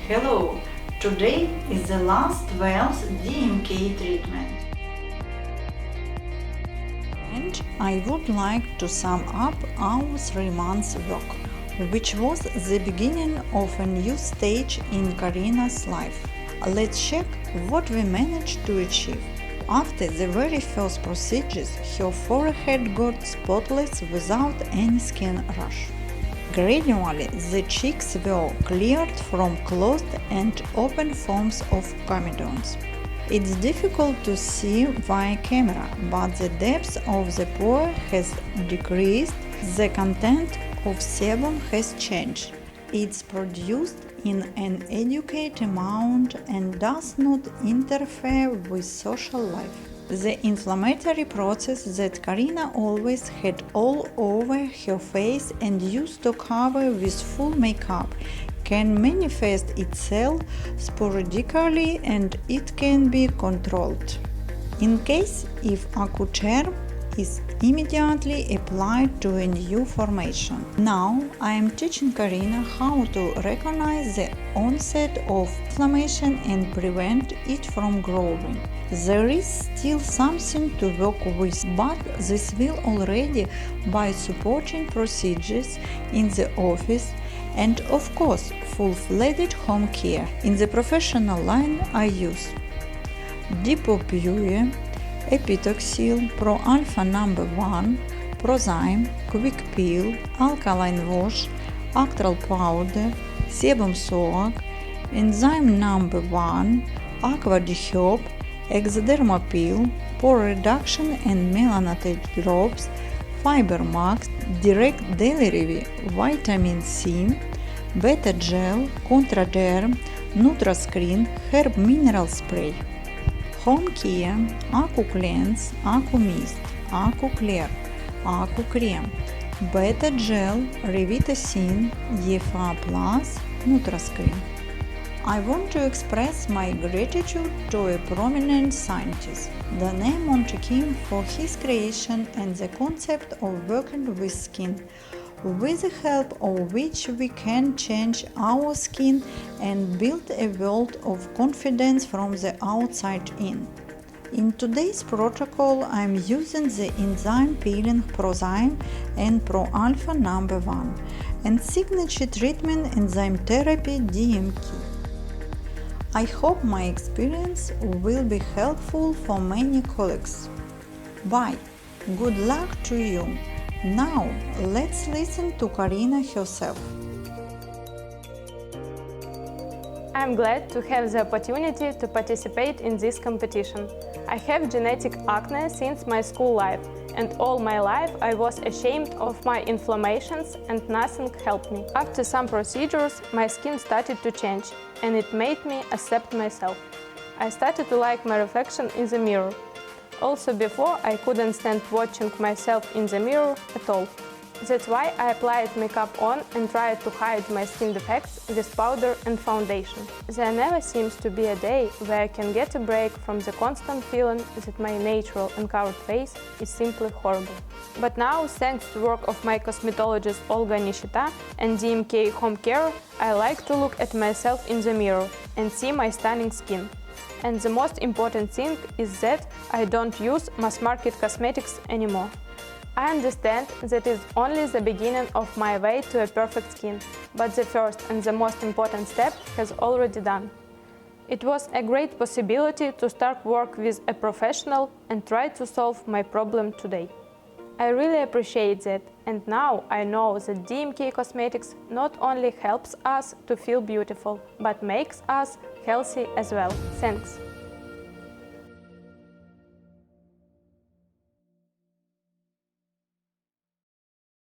Hello! Today is the last 12th DMK treatment. And I would like to sum up our 3 months work, which was the beginning of a new stage in Karina's life. Let's check what we managed to achieve. After the very first procedures, her forehead got spotless without any skin rash. Gradually, the cheeks were cleared from closed and open forms of comedons. It's difficult to see via camera, but the depth of the pore has decreased, the content of sebum has changed. It's produced in an adequate amount and does not interfere with social life. The inflammatory process that Karina always had all over her face and used to cover with full makeup can manifest itself sporadically and it can be controlled. In case if Accutane is immediately applied to a new formation. Now I am teaching Karina how to recognize the onset of inflammation and prevent it from growing. There is still something to work with, but this will already by supporting procedures in the office and of course full-fledged home care. In the professional line I use Depopure, Epitoxyl, Pro Alpha number 1, Prozyme, Quick Peel, Alkaline Wash, Actral Powder, Sebum Soak, Enzyme number 1, Aqua Deherb, Ectoderma Peel, Pore Reduction and Melanocyte Drops, Fiber Max, Direct Delivery, Vitamin C, Beta Gel, Contraderm, NutraScreen, Herb Mineral Spray. Home Care, Accu Cleanse, Accu Mist, Accu Clear, Accu Cream, Beta Gel, Revitacin, EFA Plus, NutraScreen. I want to express my gratitude to a prominent scientist, Dane Montekim, for his creation and the concept of working with skin, with the help of which we can change our skin and build a world of confidence from the outside in. In today's protocol, I'm using the enzyme peeling Prozyme and Pro Alpha number 1 and signature treatment enzyme therapy DMK. I hope my experience will be helpful for many colleagues. Bye! Good luck to you! Now, let's listen to Karina herself. I'm glad to have the opportunity to participate in this competition. I have genetic acne since my school life, and all my life I was ashamed of my inflammations and nothing helped me. After some procedures, my skin started to change, and it made me accept myself. I started to like my reflection in the mirror. Also before, I couldn't stand watching myself in the mirror at all. That's why I applied makeup on and tried to hide my skin defects with powder and foundation. There never seems to be a day where I can get a break from the constant feeling that my natural and covered face is simply horrible. But now, thanks to work of my cosmetologist Olga Nishita and DMK Home Care, I like to look at myself in the mirror and see my stunning skin. And the most important thing is that I don't use mass-market cosmetics anymore. I understand that is only the beginning of my way to a perfect skin, but the first and the most important step has already done. It was a great possibility to start work with a professional and try to solve my problem today. I really appreciate that, and now I know that DMK Cosmetics not only helps us to feel beautiful, but makes us healthy as well. Thanks!